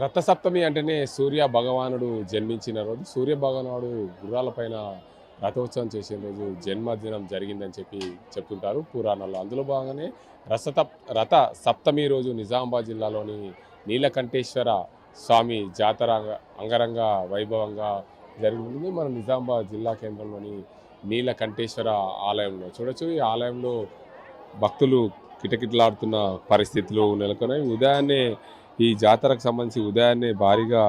రథసప్తమి అంటేనే సూర్య భగవానుడు జన్మించిన రోజు. సూర్య భగవానుడు గుర్రాలపైన రథోత్సవం చేసిన రోజు జన్మదినం జరిగిందని చెప్తుంటారు పురాణాల్లో. అందులో భాగంగానే రథ సప్తమి రోజు నిజామాబాద్ జిల్లాలోని నీలకంఠేశ్వర స్వామి జాతర అంగరంగ వైభవంగా జరుగుతుంది. మన నిజామాబాద్ జిల్లా కేంద్రంలోని నీలకంఠేశ్వర ఆలయంలో చూడొచ్చు. ఈ ఆలయంలో భక్తులు కిటకిటలాడుతున్న పరిస్థితులు నెలకొన్నాయి. ఉదయాన్నే ఈ జాతరకు సంబంధించి ఉదయాన్నే భారీగా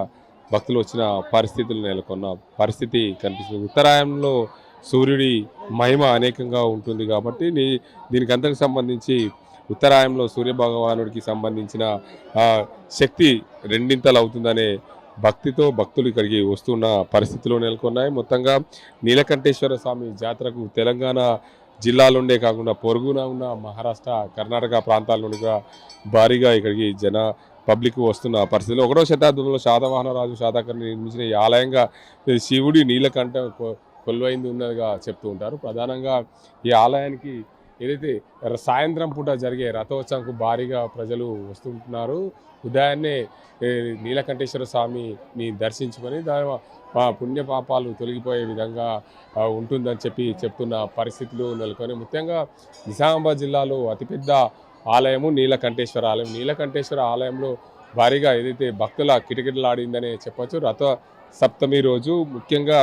భక్తులు వచ్చిన పరిస్థితులు నెలకొన్న పరిస్థితి కనిపిస్తుంది. ఉత్తరాయణంలో సూర్యుడి మహిమ అనేకంగా ఉంటుంది కాబట్టి దీనికి అంతకు సంబంధించి ఉత్తరాయణంలో సూర్యభగవానుడికి సంబంధించిన శక్తి రెండింతలు అవుతుందనే భక్తితో భక్తులు ఇక్కడికి వస్తున్న పరిస్థితులు నెలకొన్నాయి. మొత్తంగా నీలకంఠేశ్వర స్వామి జాతరకు తెలంగాణ జిల్లాలోనే కాకుండా పొరుగున ఉన్న మహారాష్ట్ర, కర్ణాటక ప్రాంతాల నుండి భారీగా ఇక్కడికి పబ్లిక్ వస్తున్న పరిస్థితులు. 1వ శతాబ్దంలో శాతవాహన రాజు శాతకర్ణి నిర్మించిన ఈ ఆలయంగా శివుడి నీలకంఠ కొలువైంది ఉన్నదిగా చెప్తూ ఉంటారు. ప్రధానంగా ఈ ఆలయానికి ఏదైతే సాయంత్రం పూట జరిగే రథోత్సవంకు భారీగా ప్రజలు వస్తుంటున్నారు. ఉదయాన్నే నీలకంఠేశ్వర స్వామిని దర్శించుకొని పుణ్యపాపాలు తొలగిపోయే విధంగా ఉంటుందని చెప్తున్న పరిస్థితులు నెలకొని, ముఖ్యంగా నిజామాబాద్ జిల్లాలో అతిపెద్ద ఆలయము నీలకంఠేశ్వర ఆలయం. నీలకంఠేశ్వర ఆలయంలో భారీగా ఏదైతే భక్తుల కిటకిటలాడిందనే చెప్పొచ్చు. రథ సప్తమి రోజు ముఖ్యంగా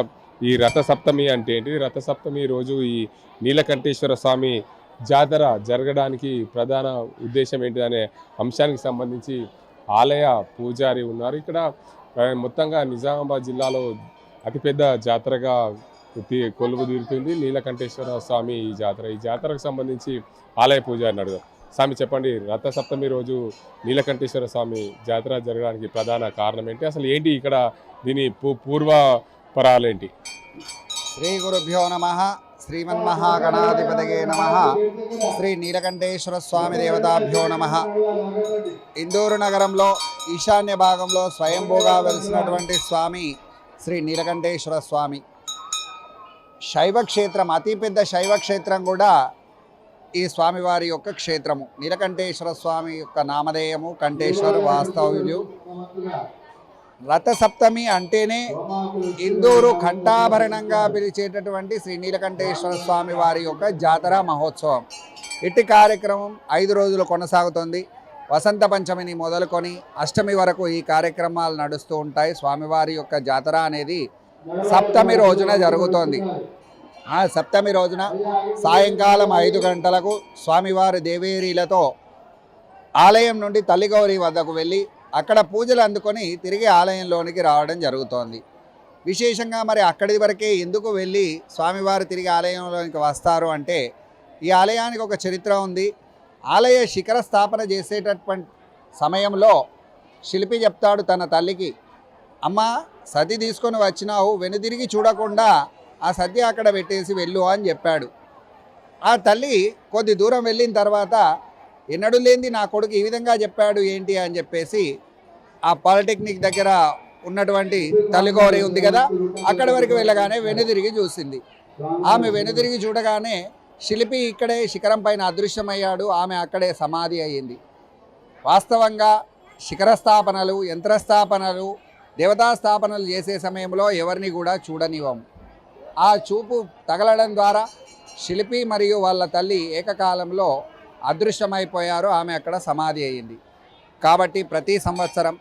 ఈ రథ సప్తమి అంటే ఏంటి, రథ సప్తమి రోజు ఈ నీలకంఠేశ్వర స్వామి జాతర జరగడానికి ప్రధాన ఉద్దేశం ఏంటి అనే అంశానికి సంబంధించి ఆలయ పూజారి ఉన్నారు. ఇక్కడ మొత్తంగా నిజామాబాద్ జిల్లాలో అతిపెద్ద జాతరగా కొలువు తీరుతుంది నీలకంఠేశ్వర స్వామి ఈ జాతర. ఈ జాతరకు సంబంధించి ఆలయ పూజారిని అడుగుతారు. స్వామి చెప్పండి, రథ సప్తమి రోజు నీలకంఠేశ్వర స్వామి జాతర జరగడానికి ప్రధాన కారణం ఏంటి, అసలు ఏంటి ఇక్కడ దీని పూర్వపరాలేంటి? శ్రీ గురుభ్యో నమః. శ్రీమన్మహాగణాధిపతయే నమః. శ్రీ నీలకంఠేశ్వర స్వామి దేవతాభ్యో నమః. ఇందూరు నగరంలో ఈశాన్య భాగంలో స్వయంభూగా వెలిసినటువంటి స్వామి శ్రీ నీలకంఠేశ్వర స్వామి. శైవక్షేత్రం, అతిపెద్ద శైవక్షేత్రం కూడా ఈ స్వామివారి యొక్క క్షేత్రము. నీలకంఠేశ్వర స్వామి యొక్క నామధేయము కంఠేశ్వర వాస్తవ్యులు. రథసప్తమి అంటేనే ఇందూరు కంఠాభరణంగా పిలిచేటటువంటి శ్రీ నీలకంఠేశ్వర స్వామి వారి యొక్క జాతర మహోత్సవం. ఇట్టి కార్యక్రమం 5 రోజులు కొనసాగుతుంది. వసంత పంచమిని మొదలుకొని అష్టమి వరకు ఈ కార్యక్రమాలు నడుస్తూ ఉంటాయి. స్వామివారి యొక్క జాతర అనేది సప్తమి రోజున జరుగుతోంది. ఆ సప్తమి రోజున సాయంకాలం 5 గంటలకు స్వామివారి దేవేరీలతో ఆలయం నుండి తల్లిగౌరి వద్దకు వెళ్ళి అక్కడ పూజలు అందుకొని తిరిగి ఆలయంలోనికి రావడం జరుగుతోంది. విశేషంగా మరి అక్కడి వరకే ఎందుకు వెళ్ళి స్వామివారు తిరిగి ఆలయంలోనికి వస్తారు అంటే, ఈ ఆలయానికి ఒక చరిత్ర ఉంది. ఆలయ శిఖర స్థాపన చేసేటటువంటి సమయంలో శిల్పి చెప్తాడు తన తల్లికి, అమ్మ సతి తీసుకొని వచ్చినావు, వెనుదిరిగి చూడకుండా ఆ సతి అక్కడ పెట్టేసి వెళ్ళు అని చెప్పాడు. ఆ తల్లి కొద్ది దూరం వెళ్ళిన తర్వాత ఎన్నడూ లేనిది నా కొడుకు ఈ విధంగా చెప్పాడు ఏంటి అని చెప్పేసి ఆ పాలిటెక్నిక్ దగ్గర ఉన్నటువంటి తల్లిగౌరి ఉంది కదా, అక్కడి వరకు వెళ్ళగానే వెనుదిరిగి చూసింది. ఆమె వెనుదిరిగి చూడగానే శిల్పి ఇక్కడే శిఖరం పైన అదృశ్యమయ్యాడు. ఆమె అక్కడే సమాధి అయ్యింది. వాస్తవంగా శిఖరస్థాపనలు, యంత్రస్థాపనలు, దేవతాస్థాపనలు చేసే సమయంలో ఎవరిని కూడా చూడనివ్వము. ఆ చూపు తగలడం ద్వారా శిల్పి మరియు వాళ్ళ తల్లి ఏకకాలంలో అదృశ్యమైపోయారు. ఆమె అక్కడ సమాధి అయ్యింది. కాబట్టి ప్రతి సంవత్సరం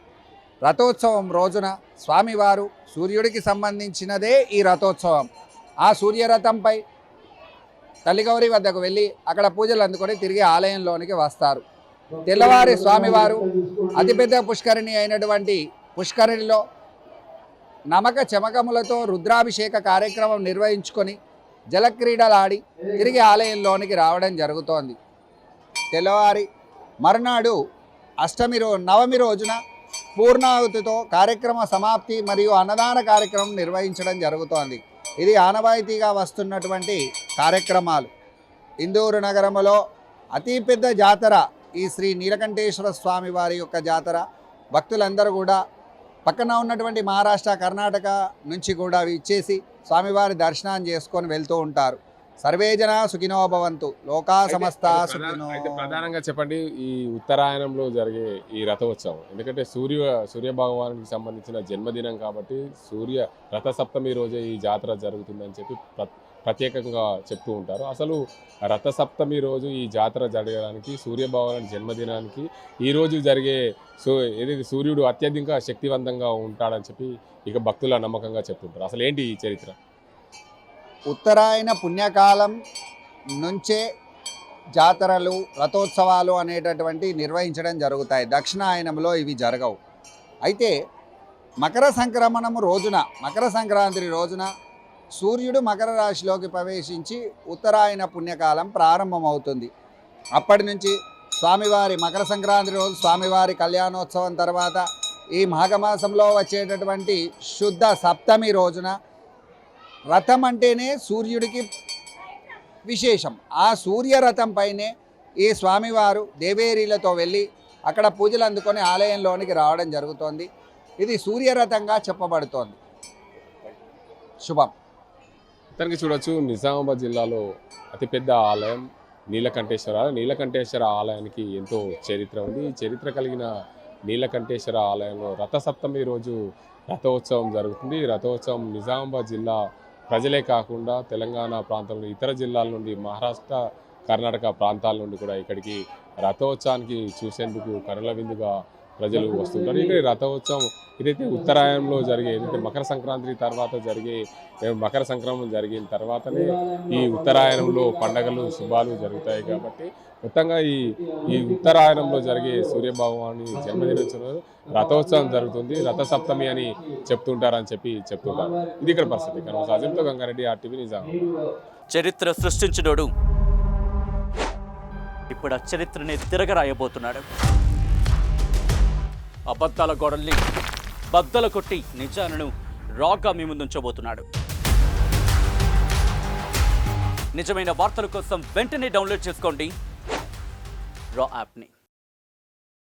రథోత్సవం రోజున స్వామివారు సూర్యుడికి సంబంధించినదే ఈ రథోత్సవం. ఆ సూర్యరథంపై తల్లిగౌరి వద్దకు వెళ్ళి అక్కడ పూజలు అందుకొని తిరిగి ఆలయంలోనికి వస్తారు. తెల్లవారి స్వామివారు అతిపెద్ద పుష్కరిణి అయినటువంటి పుష్కరిణిలో నమక చమకములతో రుద్రాభిషేక కార్యక్రమం నిర్వహించుకొని జలక్రీడలాడి తిరిగి ఆలయంలోనికి రావడం జరుగుతోంది. తెల్లవారి మరునాడు నవమి రోజున పూర్ణాహుతితో కార్యక్రమ సమాప్తి మరియు అన్నదాన కార్యక్రమం నిర్వహించడం జరుగుతోంది. ఇది ఆనవాయితీగా వస్తున్నటువంటి కార్యక్రమాలు. ఇందూరు నగరంలో అతిపెద్ద జాతర ఈ శ్రీ నీలకంఠేశ్వర స్వామి వారి యొక్క జాతర. భక్తులందరూ కూడా పక్కన ఉన్నటువంటి మహారాష్ట్ర, కర్ణాటక నుంచి కూడా ఇచ్చేసి స్వామివారి దర్శనం చేసుకొని వెళ్తూ ఉంటారు. సర్వే జనా సుఖినో భవంతు, లోకా సమస్త సుఖినో. అయితే ప్రధానంగా చెప్పండి, ఈ ఉత్తరాయణంలో జరిగే ఈ రథోత్సవం, ఎందుకంటే సూర్య భగవానుడికి సంబంధించిన జన్మదినం కాబట్టి రథ సప్తమి రోజే ఈ జాతర జరుగుతుందని చెప్పి ప్రత్యేకంగా చెప్తూ ఉంటారు. అసలు రథ సప్తమి రోజు ఈ జాతర జరగడానికి సూర్య భగవానుడి జన్మదినానికి ఈ రోజు జరిగే ఏదైతే సూర్యుడు అత్యధిక శక్తివంతంగా ఉంటాడని చెప్పి ఇక భక్తుల నమ్మకంగా చెప్తుంటారు. అసలు ఏంటి ఈ చరిత్ర? ఉత్తరాయణ పుణ్యకాలం నుంచే జాతరలు రథోత్సవాలు అనేటటువంటి నిర్వహించడం జరుగుతాయి. దక్షిణాయనంలో ఇవి జరగవు. అయితే మకర సంక్రాంతి రోజున సూర్యుడు మకర రాశిలోకి ప్రవేశించి ఉత్తరాయణ పుణ్యకాలం ప్రారంభమవుతుంది. అప్పటి నుంచి స్వామివారి మకర సంక్రాంతి రోజు స్వామివారి కళ్యాణోత్సవం తర్వాత ఈ మాఘమాసంలో వచ్చేటటువంటి శుద్ధ సప్తమి రోజున రథం అంటేనే సూర్యుడికి విశేషం. ఆ సూర్య రథం పైనే ఈ స్వామివారు దేవేరీలతో వెళ్ళి అక్కడ పూజలు అందుకొని ఆలయంలోనికి రావడం జరుగుతోంది. ఇది సూర్యరథంగా చెప్పబడుతోంది. శుభం. తనకి చూడొచ్చు, నిజామాబాద్ జిల్లాలో అతిపెద్ద ఆలయం నీలకంఠేశ్వర ఆలయానికి ఎంతో చరిత్ర ఉంది. ఈ చరిత్ర కలిగిన నీలకంఠేశ్వర ఆలయంలో రథసప్తమి రోజు రథోత్సవం జరుగుతుంది. ఈ రథోత్సవం నిజామాబాద్ జిల్లా ప్రజలే కాకుండా తెలంగాణ ప్రాంతంలో ఇతర జిల్లాల నుండి, మహారాష్ట్ర, కర్ణాటక ప్రాంతాల నుండి కూడా ఇక్కడికి రథోత్సవానికి చూసేందుకు కనుల విందుగా ప్రజలు వస్తుంటారు. ఇక్కడ రథోత్సవం ఏదైతే ఉత్తరాయణంలో ఏదైతే మకర సంక్రాంతి తర్వాత మకర సంక్రమణం జరిగిన తర్వాతనే ఈ ఉత్తరాయణంలో పండగలు శుభాలు జరుగుతాయి. కాబట్టి మొత్తంగా ఈ ఉత్తరాయణంలో జరిగే సూర్యభగవాని జన్మదినోత్సవం రథోత్సవం జరుగుతుంది. రథ సప్తమి అని చెప్తుంటారని చెప్తుంటారు. ఇది ఇక్కడ పరిస్థితి. అజంతో గంగారెడ్డి, RTV నిజామాబాద్. చరిత్ర సృష్టించినోడు ఇప్పుడు ఆ చరిత్రని తిరగరాయబోతున్నాడు. అబద్ధాల గోడల్ని బద్దలు కొట్టి నిజాలను రాగా మీ ముందుంచబోతున్నాడు. నిజమైన వార్తల కోసం వెంటనే డౌన్లోడ్ చేసుకోండి రా యాప్ని.